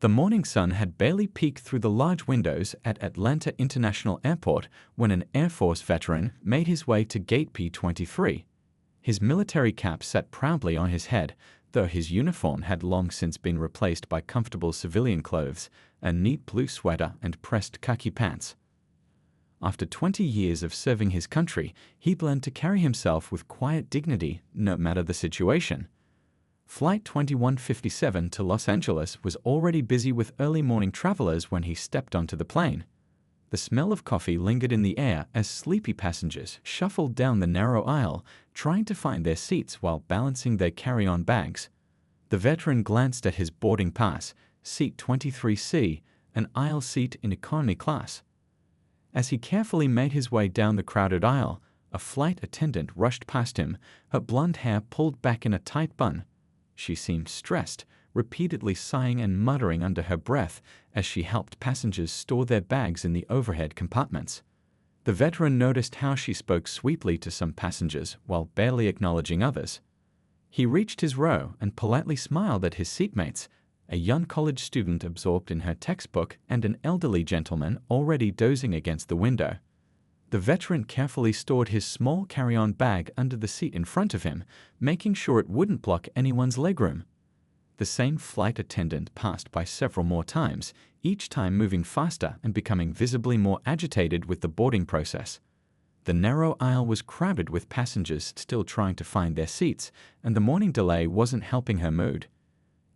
The morning sun had barely peeked through the large windows at Atlanta International Airport when an Air Force veteran made his way to Gate P-23. His military cap sat proudly on his head, though his uniform had long since been replaced by comfortable civilian clothes, a neat blue sweater and pressed khaki pants. After 20 years of serving his country, he learned to carry himself with quiet dignity, no matter the situation. Flight 2157 to Los Angeles was already busy with early morning travelers when he stepped onto the plane. The smell of coffee lingered in the air as sleepy passengers shuffled down the narrow aisle, trying to find their seats while balancing their carry-on bags. The veteran glanced at his boarding pass, seat 23C, an aisle seat in economy class. As he carefully made his way down the crowded aisle, a flight attendant rushed past him, her blonde hair pulled back in a tight bun. She seemed stressed, repeatedly sighing and muttering under her breath as she helped passengers store their bags in the overhead compartments. The veteran noticed how she spoke sweetly to some passengers while barely acknowledging others. He reached his row and politely smiled at his seatmates, a young college student absorbed in her textbook and an elderly gentleman already dozing against the window. The veteran carefully stored his small carry-on bag under the seat in front of him, making sure it wouldn't block anyone's legroom. The same flight attendant passed by several more times, each time moving faster and becoming visibly more agitated with the boarding process. The narrow aisle was crowded with passengers still trying to find their seats, and the morning delay wasn't helping her mood.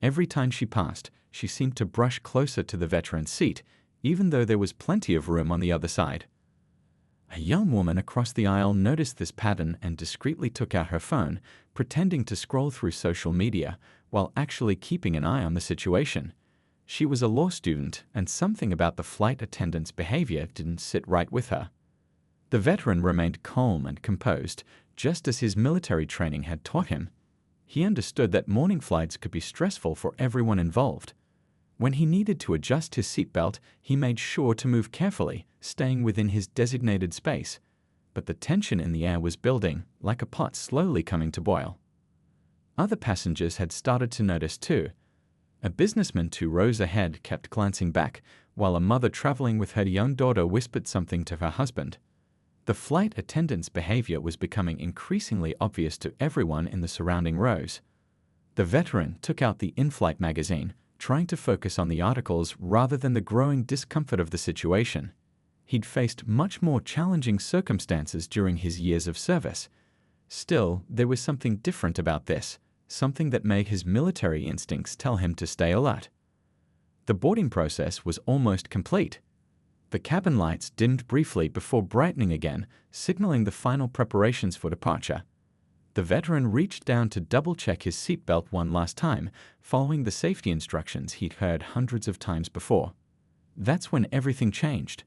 Every time she passed, she seemed to brush closer to the veteran's seat, even though there was plenty of room on the other side. A young woman across the aisle noticed this pattern and discreetly took out her phone, pretending to scroll through social media while actually keeping an eye on the situation. She was a law student, and something about the flight attendant's behavior didn't sit right with her. The veteran remained calm and composed, just as his military training had taught him. He understood that morning flights could be stressful for everyone involved. When he needed to adjust his seatbelt, he made sure to move carefully, staying within his designated space. But the tension in the air was building, like a pot slowly coming to boil. Other passengers had started to notice too. A businessman 2 rows ahead kept glancing back, while a mother traveling with her young daughter whispered something to her husband. The flight attendant's behavior was becoming increasingly obvious to everyone in the surrounding rows. The veteran took out the in-flight magazine, trying to focus on the articles rather than the growing discomfort of the situation. He'd faced much more challenging circumstances during his years of service. Still, there was something different about this, something that made his military instincts tell him to stay alert. The boarding process was almost complete. The cabin lights dimmed briefly before brightening again, signaling the final preparations for departure. The veteran reached down to double-check his seatbelt one last time, following the safety instructions he'd heard hundreds of times before. That's when everything changed.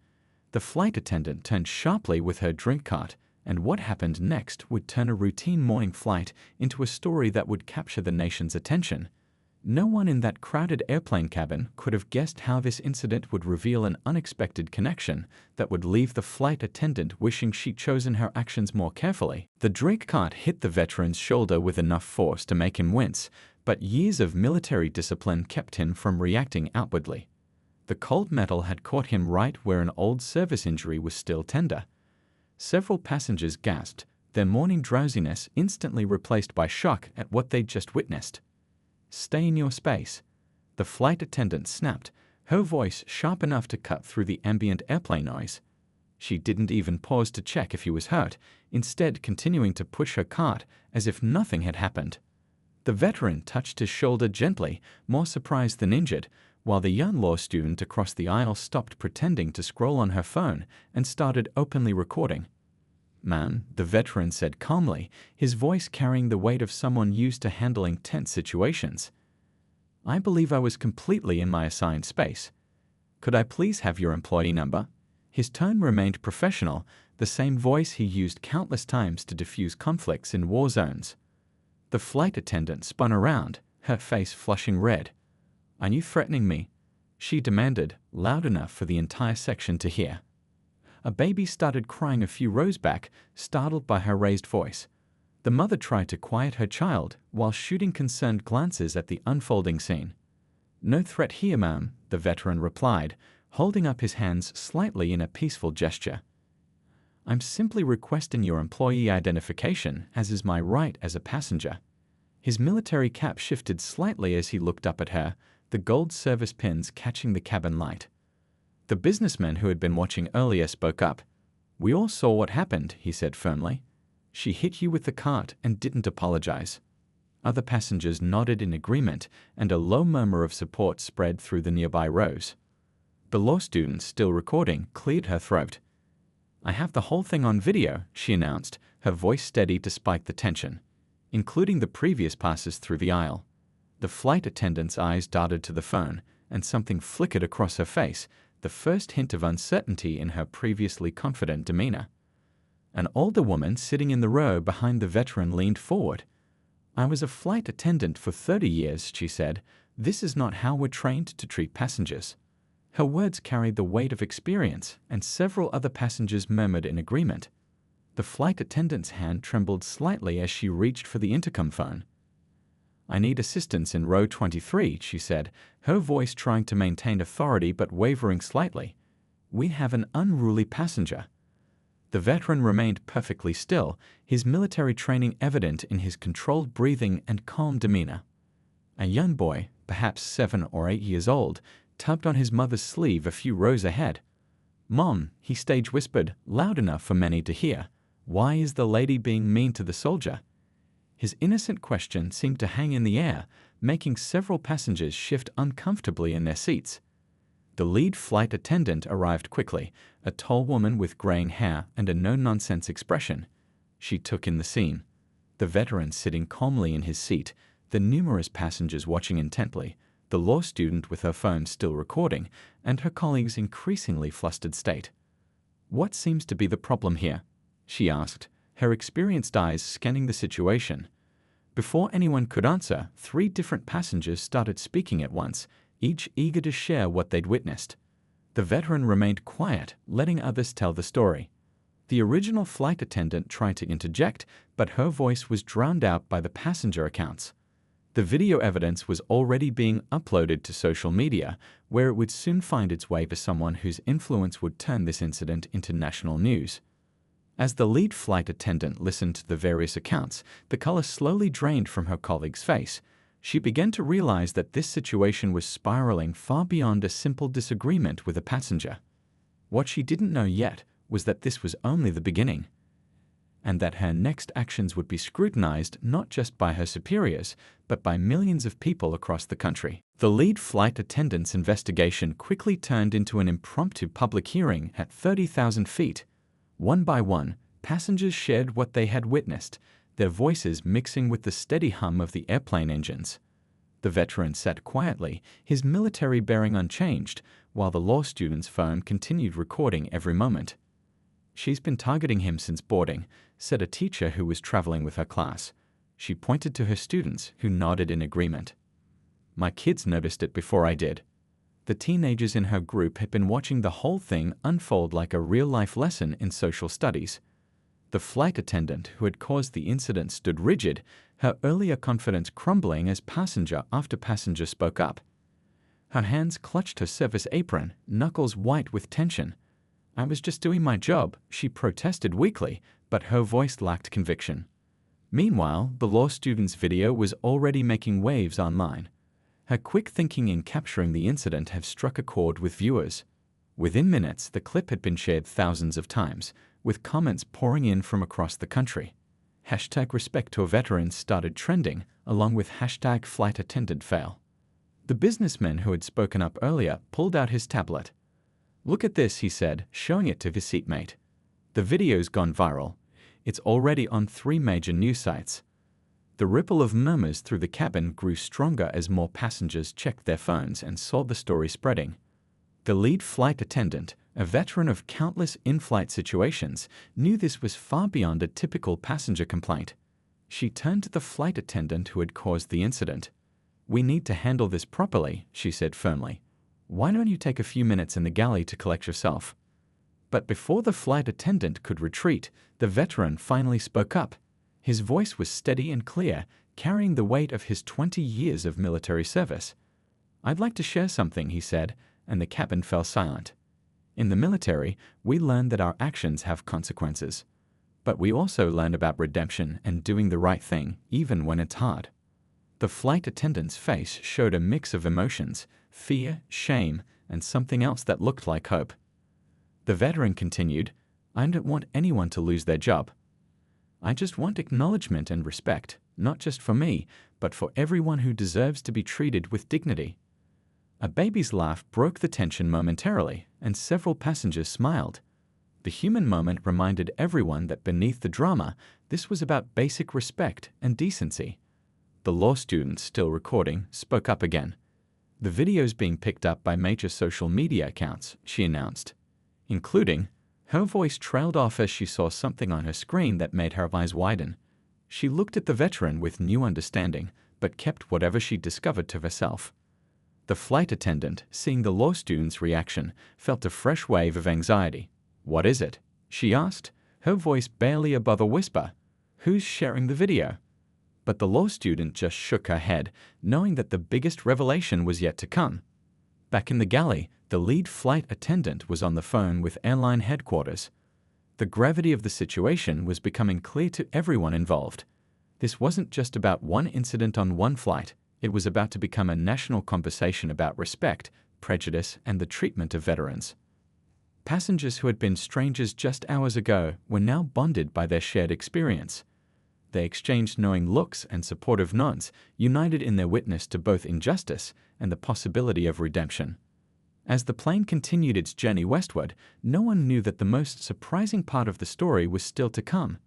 The flight attendant turned sharply with her drink cart, and what happened next would turn a routine morning flight into a story that would capture the nation's attention. No one in that crowded airplane cabin could have guessed how this incident would reveal an unexpected connection that would leave the flight attendant wishing she'd chosen her actions more carefully. The drink cart hit the veteran's shoulder with enough force to make him wince, but years of military discipline kept him from reacting outwardly. The cold metal had caught him right where an old service injury was still tender. Several passengers gasped, their morning drowsiness instantly replaced by shock at what they'd just witnessed. "Stay in your space," the flight attendant snapped, her voice sharp enough to cut through the ambient airplane noise. She didn't even pause to check if he was hurt, instead continuing to push her cart as if nothing had happened. The veteran touched his shoulder gently, more surprised than injured, while the young law student across the aisle stopped pretending to scroll on her phone and started openly recording. "Ma'am," the veteran said calmly, his voice carrying the weight of someone used to handling tense situations. "I believe I was completely in my assigned space. Could I please have your employee number?" His tone remained professional, the same voice he used countless times to diffuse conflicts in war zones. The flight attendant spun around, her face flushing red. "Are you threatening me?" she demanded, loud enough for the entire section to hear. A baby started crying a few rows back, startled by her raised voice. The mother tried to quiet her child while shooting concerned glances at the unfolding scene. "No threat here, ma'am," the veteran replied, holding up his hands slightly in a peaceful gesture. "I'm simply requesting your employee identification, as is my right as a passenger." His military cap shifted slightly as he looked up at her, the gold service pins catching the cabin light. The businessman who had been watching earlier spoke up. "We all saw what happened," he said firmly. "She hit you with the cart and didn't apologize." Other passengers nodded in agreement, and a low murmur of support spread through the nearby rows. The law student, still recording, cleared her throat. "I have the whole thing on video," she announced, her voice steady despite the tension, "including the previous passes through the aisle." The flight attendant's eyes darted to the phone, and something flickered across her face, the first hint of uncertainty in her previously confident demeanor. An older woman sitting in the row behind the veteran leaned forward. "I was a flight attendant for 30 years, she said. "This is not how we're trained to treat passengers." Her words carried the weight of experience, and several other passengers murmured in agreement. The flight attendant's hand trembled slightly as she reached for the intercom phone. "I need assistance in row 23, she said, her voice trying to maintain authority but wavering slightly. "We have an unruly passenger." The veteran remained perfectly still, his military training evident in his controlled breathing and calm demeanor. A young boy, perhaps 7 or 8 years old, tugged on his mother's sleeve a few rows ahead. "Mom," he stage whispered, loud enough for many to hear, "why is the lady being mean to the soldier?" His innocent question seemed to hang in the air, making several passengers shift uncomfortably in their seats. The lead flight attendant arrived quickly, a tall woman with graying hair and a no-nonsense expression. She took in the scene. The veteran sitting calmly in his seat, the numerous passengers watching intently, the law student with her phone still recording, and her colleagues' increasingly flustered state. "What seems to be the problem here?" she asked, her experienced eyes scanning the situation. Before anyone could answer, 3 different passengers started speaking at once, each eager to share what they'd witnessed. The veteran remained quiet, letting others tell the story. The original flight attendant tried to interject, but her voice was drowned out by the passenger accounts. The video evidence was already being uploaded to social media, where it would soon find its way to someone whose influence would turn this incident into national news. As the lead flight attendant listened to the various accounts, the color slowly drained from her colleague's face. She began to realize that this situation was spiraling far beyond a simple disagreement with a passenger. What she didn't know yet was that this was only the beginning, and that her next actions would be scrutinized not just by her superiors, but by millions of people across the country. The lead flight attendant's investigation quickly turned into an impromptu public hearing at 30,000 feet. One by one, passengers shared what they had witnessed, their voices mixing with the steady hum of the airplane engines. The veteran sat quietly, his military bearing unchanged, while the law student's phone continued recording every moment. "She's been targeting him since boarding," said a teacher who was traveling with her class. She pointed to her students, who nodded in agreement. "My kids noticed it before I did." The teenagers in her group had been watching the whole thing unfold like a real-life lesson in social studies. The flight attendant who had caused the incident stood rigid, her earlier confidence crumbling as passenger after passenger spoke up. Her hands clutched her service apron, knuckles white with tension. "I was just doing my job," she protested weakly, but her voice lacked conviction. Meanwhile, the law student's video was already making waves online. Her quick thinking in capturing the incident had struck a chord with viewers. Within minutes, the clip had been shared thousands of times, with comments pouring in from across the country. #respect to veterans started trending, along with #flight attendant fail. The businessman who had spoken up earlier pulled out his tablet. "Look at this," he said, showing it to his seatmate. "The video's gone viral. It's already on 3 major news sites." The ripple of murmurs through the cabin grew stronger as more passengers checked their phones and saw the story spreading. The lead flight attendant, a veteran of countless in-flight situations, knew this was far beyond a typical passenger complaint. She turned to the flight attendant who had caused the incident. "We need to handle this properly," she said firmly. "Why don't you take a few minutes in the galley to collect yourself?" But before the flight attendant could retreat, the veteran finally spoke up. His voice was steady and clear, carrying the weight of his 20 years of military service. "I'd like to share something," he said, and the cabin fell silent. In the military, we learn that our actions have consequences. But we also learn about redemption and doing the right thing, even when it's hard. The flight attendant's face showed a mix of emotions: fear, shame, and something else that looked like hope. The veteran continued, "I don't want anyone to lose their job. I just want acknowledgement and respect, not just for me, but for everyone who deserves to be treated with dignity." A baby's laugh broke the tension momentarily, and several passengers smiled. The human moment reminded everyone that beneath the drama, this was about basic respect and decency. The law student, still recording, spoke up again. "The video's being picked up by major social media accounts," she announced, including. Her voice trailed off as she saw something on her screen that made her eyes widen. She looked at the veteran with new understanding, but kept whatever she discovered to herself. The flight attendant, seeing the law student's reaction, felt a fresh wave of anxiety. "What is it?" she asked, her voice barely above a whisper. "Who's sharing the video?" But the law student just shook her head, knowing that the biggest revelation was yet to come. Back in the galley, the lead flight attendant was on the phone with airline headquarters. The gravity of the situation was becoming clear to everyone involved. This wasn't just about one incident on one flight. It was about to become a national conversation about respect, prejudice, and the treatment of veterans. Passengers who had been strangers just hours ago were now bonded by their shared experience. They exchanged knowing looks and supportive nods, united in their witness to both injustice and the possibility of redemption. As the plane continued its journey westward, no one knew that the most surprising part of the story was still to come.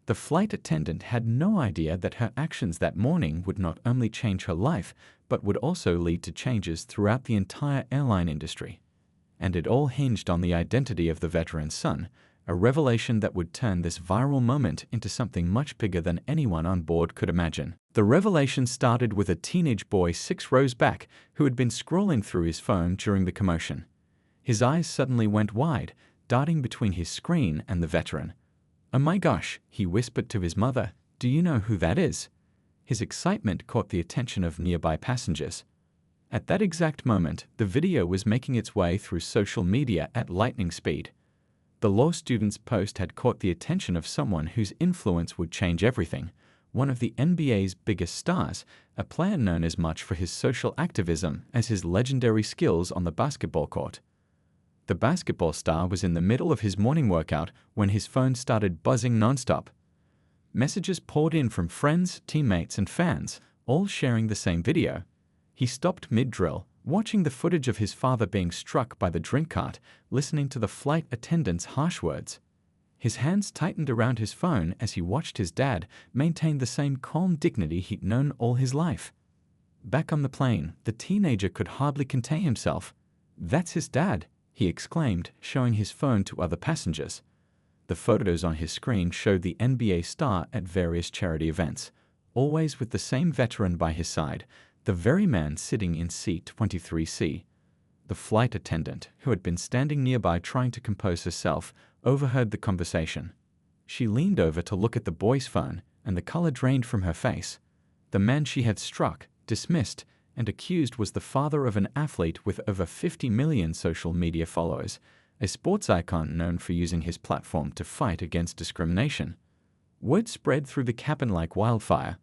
The flight attendant had no idea that her actions that morning would not only change her life, but would also lead to changes throughout the entire airline industry. And it all hinged on the identity of the veteran's son, a revelation that would turn this viral moment into something much bigger than anyone on board could imagine. The revelation started with a teenage boy 6 rows back who had been scrolling through his phone during the commotion. His eyes suddenly went wide, darting between his screen and the veteran. "Oh my gosh," he whispered to his mother, "do you know who that is?" His excitement caught the attention of nearby passengers. At that exact moment, the video was making its way through social media at lightning speed. The law student's post had caught the attention of someone whose influence would change everything, one of the NBA's biggest stars, a player known as much for his social activism as his legendary skills on the basketball court. The basketball star was in the middle of his morning workout when his phone started buzzing nonstop. Messages poured in from friends, teammates, and fans, all sharing the same video. He stopped mid-drill, watching the footage of his father being struck by the drink cart, listening to the flight attendant's harsh words. His hands tightened around his phone as he watched his dad maintain the same calm dignity he'd known all his life. Back on the plane, the teenager could hardly contain himself. "That's his dad," he exclaimed, showing his phone to other passengers. The photos on his screen showed the NBA star at various charity events, always with the same veteran by his side, the very man sitting in seat 23C. The flight attendant, who had been standing nearby trying to compose herself, overheard the conversation. She leaned over to look at the boy's phone, and the color drained from her face. The man she had struck, dismissed, and accused was the father of an athlete with over 50 million social media followers, a sports icon known for using his platform to fight against discrimination. Word spread through the cabin like wildfire.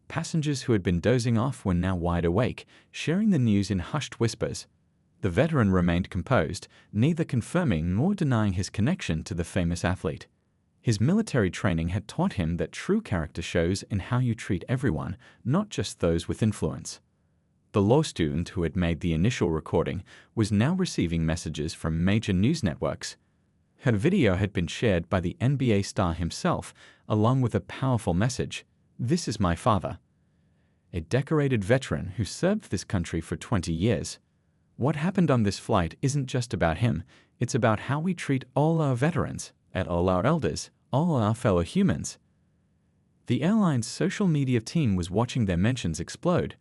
Passengers who had been dozing off were now wide awake, sharing the news in hushed whispers. The veteran remained composed, neither confirming nor denying his connection to the famous athlete. His military training had taught him that true character shows in how you treat everyone, not just those with influence. The law student who had made the initial recording was now receiving messages from major news networks. Her video had been shared by the NBA star himself, along with a powerful message: "This is my father," a decorated veteran who served this country for 20 years. What happened on this flight isn't just about him, it's about how we treat all our veterans, and all our elders, all our fellow humans. The airline's social media team was watching their mentions explode.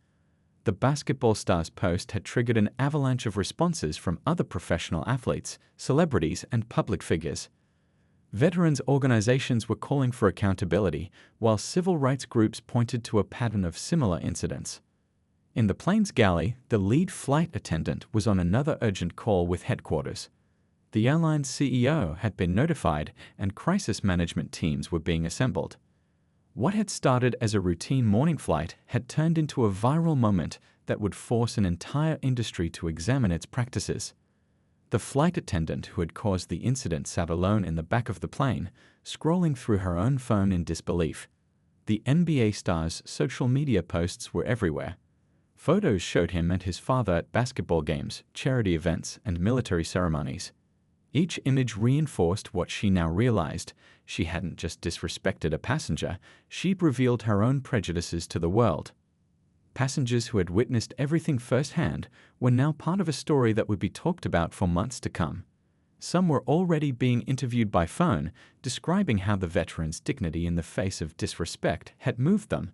The basketball star's post had triggered an avalanche of responses from other professional athletes, celebrities, and public figures. Veterans organizations were calling for accountability, while civil rights groups pointed to a pattern of similar incidents. In the plane's galley, the lead flight attendant was on another urgent call with headquarters. The airline's CEO had been notified and crisis management teams were being assembled. What had started as a routine morning flight had turned into a viral moment that would force an entire industry to examine its practices. The flight attendant who had caused the incident sat alone in the back of the plane, scrolling through her own phone in disbelief. The NBA star's social media posts were everywhere. Photos showed him and his father at basketball games, charity events, and military ceremonies. Each image reinforced what she now realized. She hadn't just disrespected a passenger, she'd revealed her own prejudices to the world. Passengers who had witnessed everything firsthand were now part of a story that would be talked about for months to come. Some were already being interviewed by phone, describing how the veteran's dignity in the face of disrespect had moved them.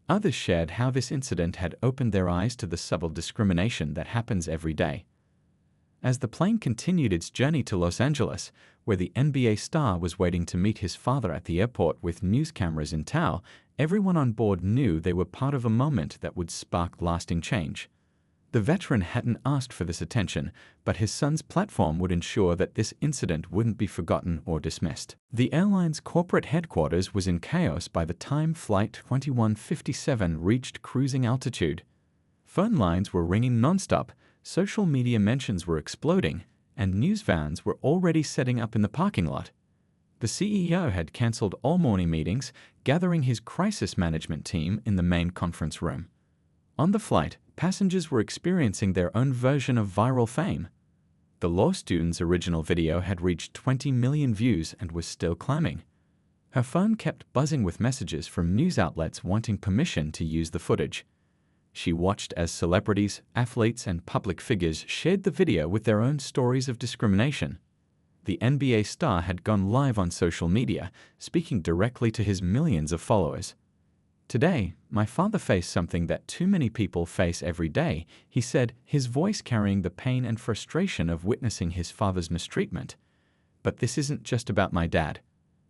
Others shared how this incident had opened their eyes to the subtle discrimination that happens every day. As the plane continued its journey to Los Angeles, where the NBA star was waiting to meet his father at the airport with news cameras in tow, everyone on board knew they were part of a moment that would spark lasting change. The veteran hadn't asked for this attention, but his son's platform would ensure that this incident wouldn't be forgotten or dismissed. The airline's corporate headquarters was in chaos by the time Flight 2157 reached cruising altitude. Phone lines were ringing nonstop, social media mentions were exploding, and news vans were already setting up in the parking lot. The CEO had cancelled all morning meetings, gathering his crisis management team in the main conference room. On the flight, passengers were experiencing their own version of viral fame. The law student's original video had reached 20 million views and was still climbing. Her phone kept buzzing with messages from news outlets wanting permission to use the footage. She watched as celebrities, athletes, and public figures shared the video with their own stories of discrimination. The NBA star had gone live on social media, speaking directly to his millions of followers. "Today, my father faced something that too many people face every day," he said, his voice carrying the pain and frustration of witnessing his father's mistreatment. "But this isn't just about my dad.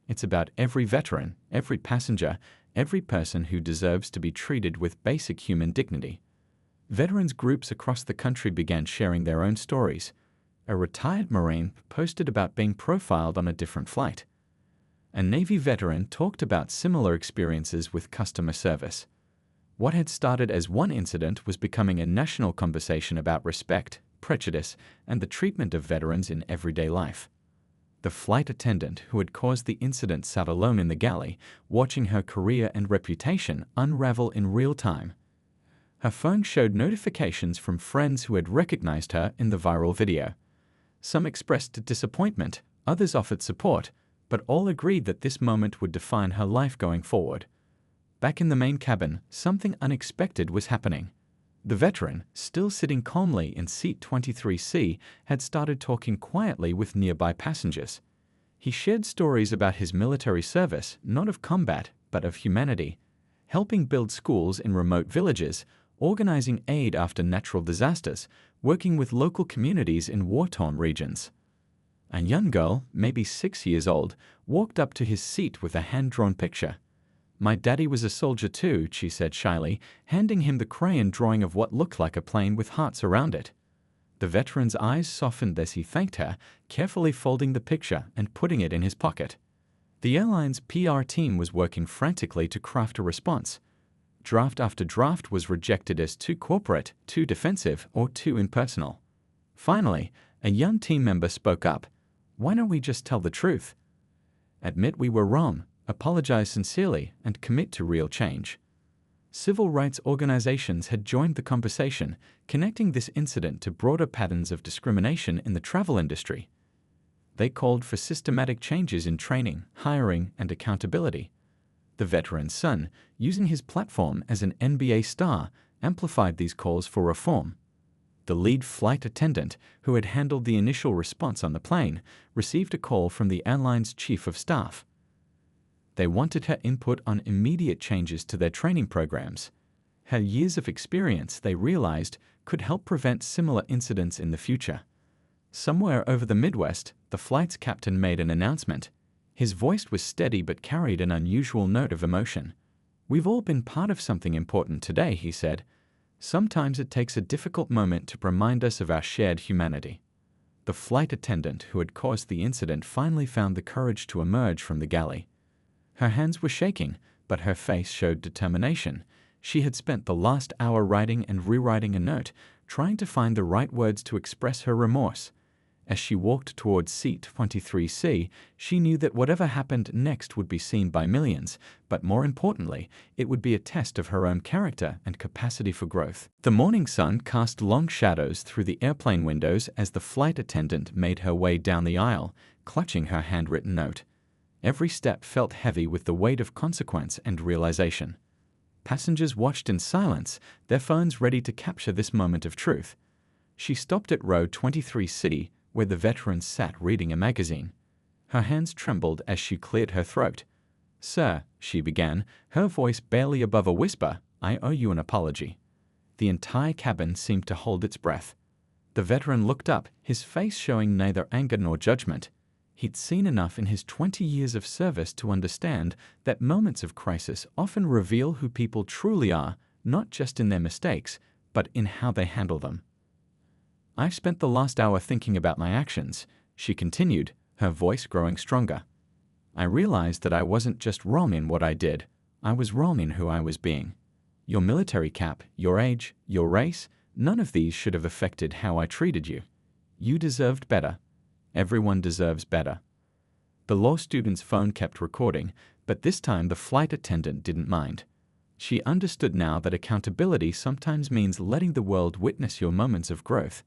It's about every veteran, every passenger, every person who deserves to be treated with basic human dignity." Veterans groups across the country began sharing their own stories. A retired Marine posted about being profiled on a different flight. A Navy veteran talked about similar experiences with customer service. What had started as one incident was becoming a national conversation about respect, prejudice, and the treatment of veterans in everyday life. The flight attendant who had caused the incident sat alone in the galley, watching her career and reputation unravel in real time. Her phone showed notifications from friends who had recognized her in the viral video. Some expressed disappointment, others offered support, but all agreed that this moment would define her life going forward. Back in the main cabin, something unexpected was happening. The veteran, still sitting calmly in seat 23C, had started talking quietly with nearby passengers. He shared stories about his military service, not of combat, but of humanity, helping build schools in remote villages, organizing aid after natural disasters, working with local communities in war-torn regions. A young girl, maybe 6 years old, walked up to his seat with a hand-drawn picture. "My daddy was a soldier too," she said shyly, handing him the crayon drawing of what looked like a plane with hearts around it. The veteran's eyes softened as he thanked her, carefully folding the picture and putting it in his pocket. The airline's PR team was working frantically to craft a response. Draft after draft was rejected as too corporate, too defensive, or too impersonal. Finally, a young team member spoke up. "Why don't we just tell the truth? Admit we were wrong, apologize sincerely, and commit to real change." Civil rights organizations had joined the conversation, connecting this incident to broader patterns of discrimination in the travel industry. They called for systematic changes in training, hiring, and accountability. The veteran's son, using his platform as an NBA star, amplified these calls for reform. The lead flight attendant, who had handled the initial response on the plane, received a call from the airline's chief of staff. They wanted her input on immediate changes to their training programs. Her years of experience, they realized, could help prevent similar incidents in the future. Somewhere over the Midwest, the flight's captain made an announcement. His voice was steady but carried an unusual note of emotion. "We've all been part of something important today," he said. Sometimes it takes a difficult moment to remind us of our shared humanity. The flight attendant who had caused the incident finally found the courage to emerge from the galley. Her hands were shaking, but her face showed determination. She had spent the last hour writing and rewriting a note, trying to find the right words to express her remorse. As she walked towards seat 23C, she knew that whatever happened next would be seen by millions, but more importantly, it would be a test of her own character and capacity for growth. The morning sun cast long shadows through the airplane windows as the flight attendant made her way down the aisle, clutching her handwritten note. Every step felt heavy with the weight of consequence and realization. Passengers watched in silence, their phones ready to capture this moment of truth. She stopped at row 23C, where the veteran sat reading a magazine. Her hands trembled as she cleared her throat. "Sir," she began, her voice barely above a whisper, "I owe you an apology." The entire cabin seemed to hold its breath. The veteran looked up, his face showing neither anger nor judgment. He'd seen enough in his 20 years of service to understand that moments of crisis often reveal who people truly are, not just in their mistakes, but in how they handle them. "I've spent the last hour thinking about my actions," she continued, her voice growing stronger. "I realized that I wasn't just wrong in what I did, I was wrong in who I was being. Your military cap, your age, your race, none of these should have affected how I treated you. You deserved better. Everyone deserves better." The law student's phone kept recording, but this time the flight attendant didn't mind. She understood now that accountability sometimes means letting the world witness your moments of growth.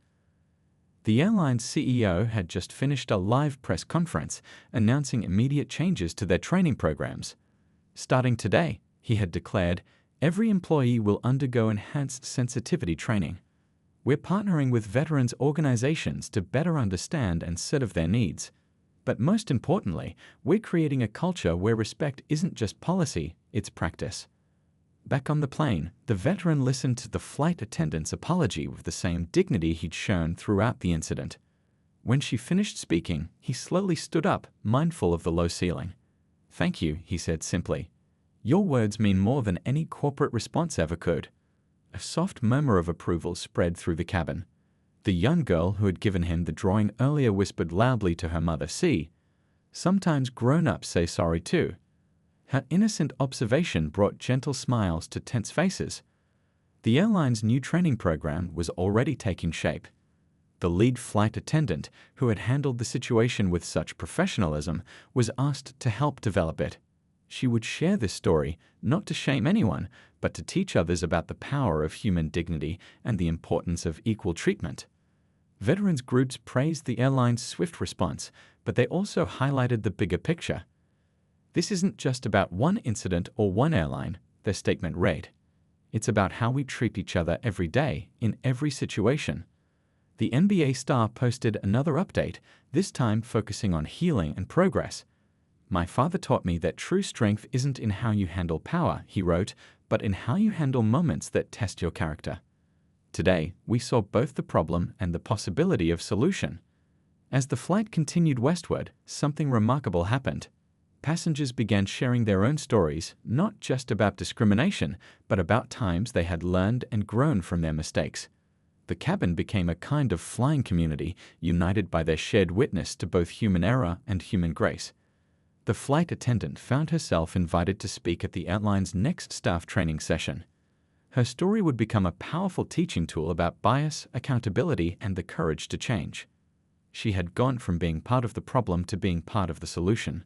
The airline's CEO had just finished a live press conference announcing immediate changes to their training programs. Starting today, he had declared, every employee will undergo enhanced sensitivity training. We're partnering with veterans organizations to better understand and serve their needs. But most importantly, we're creating a culture where respect isn't just policy, it's practice. Back on the plane, the veteran listened to the flight attendant's apology with the same dignity he'd shown throughout the incident. When she finished speaking, he slowly stood up, mindful of the low ceiling. "Thank you," he said simply. "Your words mean more than any corporate response ever could." A soft murmur of approval spread through the cabin. The young girl who had given him the drawing earlier whispered loudly to her mother, "See, sometimes grown-ups say sorry too." Her innocent observation brought gentle smiles to tense faces. The airline's new training program was already taking shape. The lead flight attendant, who had handled the situation with such professionalism, was asked to help develop it. She would share this story, not to shame anyone, but to teach others about the power of human dignity and the importance of equal treatment. Veterans groups praised the airline's swift response, but they also highlighted the bigger picture. "This isn't just about one incident or one airline," their statement read. "It's about how we treat each other every day, in every situation." The NBA star posted another update, this time focusing on healing and progress. "My father taught me that true strength isn't in how you handle power," he wrote, "but in how you handle moments that test your character." Today, we saw both the problem and the possibility of solution. As the flight continued westward, something remarkable happened. Passengers began sharing their own stories, not just about discrimination, but about times they had learned and grown from their mistakes. The cabin became a kind of flying community, united by their shared witness to both human error and human grace. The flight attendant found herself invited to speak at the airline's next staff training session. Her story would become a powerful teaching tool about bias, accountability, and the courage to change. She had gone from being part of the problem to being part of the solution.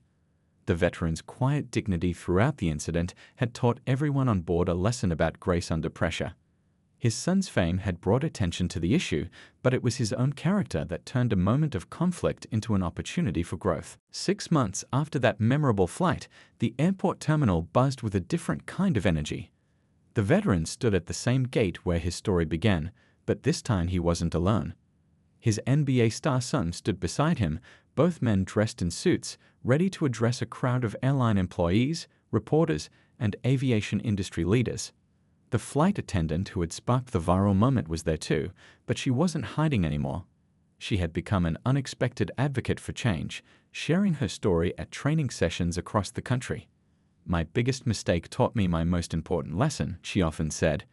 The veteran's quiet dignity throughout the incident had taught everyone on board a lesson about grace under pressure. His son's fame had brought attention to the issue, but it was his own character that turned a moment of conflict into an opportunity for growth. 6 months after that memorable flight, the airport terminal buzzed with a different kind of energy. The veteran stood at the same gate where his story began, but this time he wasn't alone. His NBA star son stood beside him, both men dressed in suits, ready to address a crowd of airline employees, reporters, and aviation industry leaders. The flight attendant who had sparked the viral moment was there too, but she wasn't hiding anymore. She had become an unexpected advocate for change, sharing her story at training sessions across the country. "My biggest mistake taught me my most important lesson," she often said.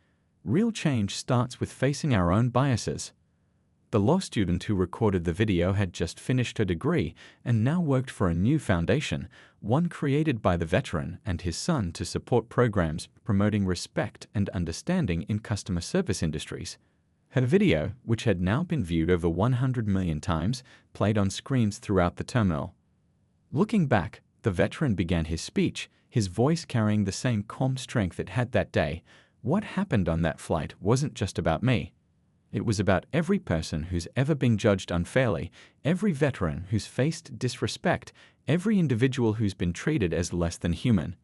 Real change starts with facing our own biases. The law student who recorded the video had just finished her degree and now worked for a new foundation, one created by the veteran and his son to support programs promoting respect and understanding in customer service industries. Her video, which had now been viewed over 100 million times, played on screens throughout the terminal. Looking back, the veteran began his speech, his voice carrying the same calm strength it had that day. What happened on that flight wasn't just about me. It was about every person who's ever been judged unfairly, every veteran who's faced disrespect, every individual who's been treated as less than human.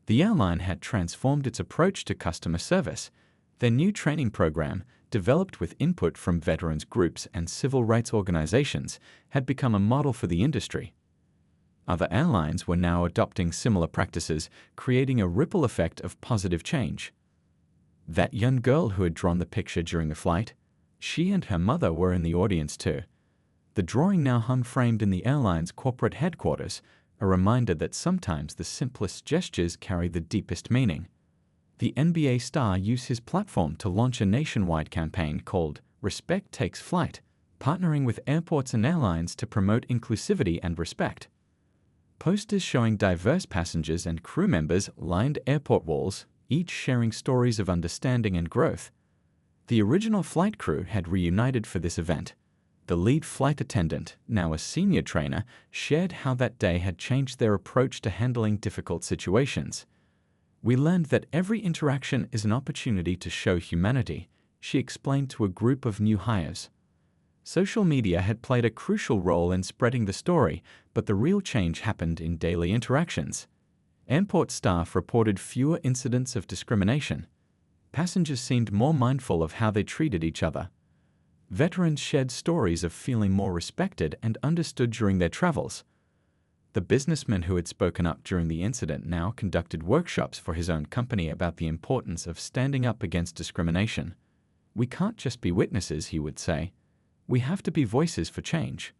The airline had transformed its approach to customer service. Their new training program, developed with input from veterans groups and civil rights organizations, had become a model for the industry. Other airlines were now adopting similar practices, creating a ripple effect of positive change. That young girl who had drawn the picture during the flight, she and her mother were in the audience too. The drawing now hung framed in the airline's corporate headquarters, a reminder that sometimes the simplest gestures carry the deepest meaning. The NBA star used his platform to launch a nationwide campaign called Respect Takes Flight, partnering with airports and airlines to promote inclusivity and respect. Posters showing diverse passengers and crew members lined airport walls, each sharing stories of understanding and growth. The original flight crew had reunited for this event. The lead flight attendant, now a senior trainer, shared how that day had changed their approach to handling difficult situations. "We learned that every interaction is an opportunity to show humanity," she explained to a group of new hires. Social media had played a crucial role in spreading the story, but the real change happened in daily interactions. Airport staff reported fewer incidents of discrimination. Passengers seemed more mindful of how they treated each other. Veterans shared stories of feeling more respected and understood during their travels. The businessman who had spoken up during the incident now conducted workshops for his own company about the importance of standing up against discrimination. "We can't just be witnesses," he would say. "We have to be voices for change."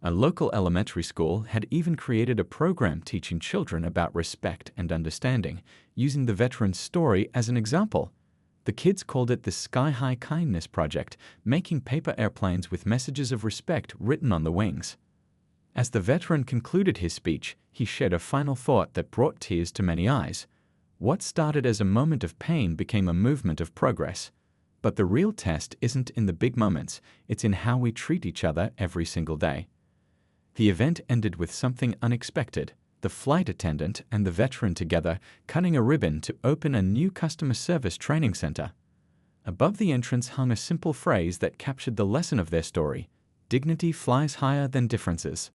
A local elementary school had even created a program teaching children about respect and understanding, using the veteran's story as an example. The kids called it the Sky High Kindness Project, making paper airplanes with messages of respect written on the wings. As the veteran concluded his speech, he shared a final thought that brought tears to many eyes. What started as a moment of pain became a movement of progress. But the real test isn't in the big moments, it's in how we treat each other every single day. The event ended with something unexpected: the flight attendant and the veteran together cutting a ribbon to open a new customer service training center. Above the entrance hung a simple phrase that captured the lesson of their story: dignity flies higher than differences.